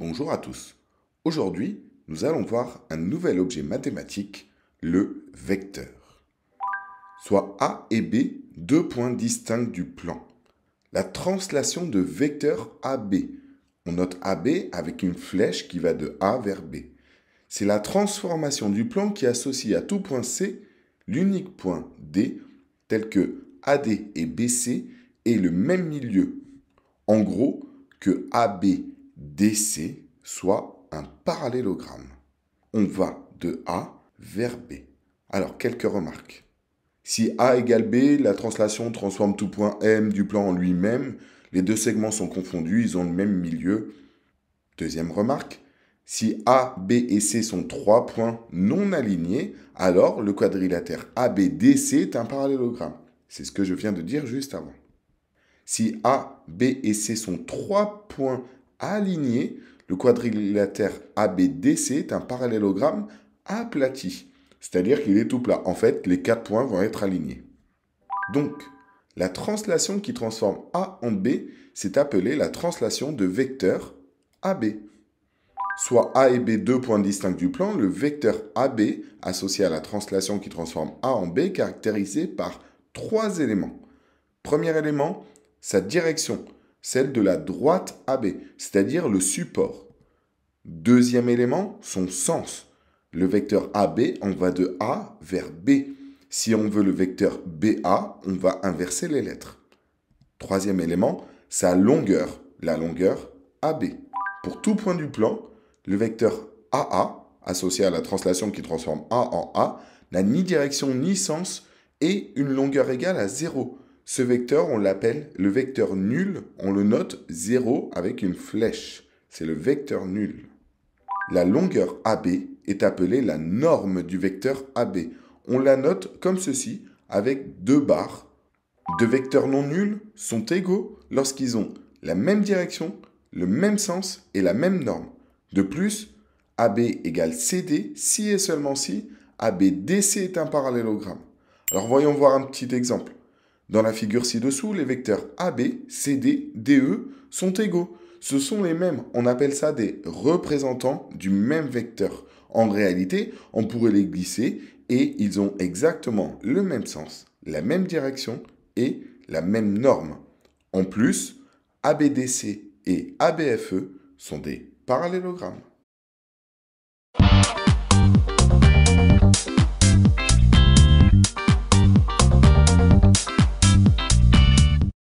Bonjour à tous. Aujourd'hui, nous allons voir un nouvel objet mathématique, le vecteur. Soit A et B, deux points distincts du plan. La translation de vecteur AB. On note AB avec une flèche qui va de A vers B. C'est la transformation du plan qui associe à tout point C l'unique point D, tel que AD et BC aient le même milieu. En gros, que ABDC soit un parallélogramme. On va de A vers B. Alors, quelques remarques. Si A égale B, la translation transforme tout point M du plan en lui-même. Les deux segments sont confondus, ils ont le même milieu. Deuxième remarque. Si A, B et C sont trois points non alignés, alors le quadrilatère ABDC est un parallélogramme. C'est ce que je viens de dire juste avant. Si A, B et C sont trois points alignés, le quadrilatère ABDC est un parallélogramme aplati, c'est-à-dire qu'il est tout plat. En fait, les quatre points vont être alignés. Donc, la translation qui transforme A en B, c'est appelée la translation de vecteur AB. Soit A et B, deux points distincts du plan, le vecteur AB, associé à la translation qui transforme A en B, caractérisé par trois éléments. Premier élément, sa direction, celle de la droite AB, c'est-à-dire le support. Deuxième élément, son sens. Le vecteur AB, on va de A vers B. Si on veut le vecteur BA, on va inverser les lettres. Troisième élément, sa longueur, la longueur AB. Pour tout point du plan, le vecteur AA, associé à la translation qui transforme A en A, n'a ni direction ni sens et une longueur égale à 0. Ce vecteur, on l'appelle le vecteur nul, on le note 0 avec une flèche. C'est le vecteur nul. La longueur AB est appelée la norme du vecteur AB. On la note comme ceci, avec deux barres. Deux vecteurs non nuls sont égaux lorsqu'ils ont la même direction, le même sens et la même norme. De plus, AB égale CD si et seulement si ABDC est un parallélogramme. Alors voyons voir un petit exemple. Dans la figure ci-dessous, les vecteurs AB, CD, DE sont égaux. Ce sont les mêmes. On appelle ça des représentants du même vecteur. En réalité, on pourrait les glisser et ils ont exactement le même sens, la même direction et la même norme. En plus, ABDC et ABFE sont des parallélogrammes.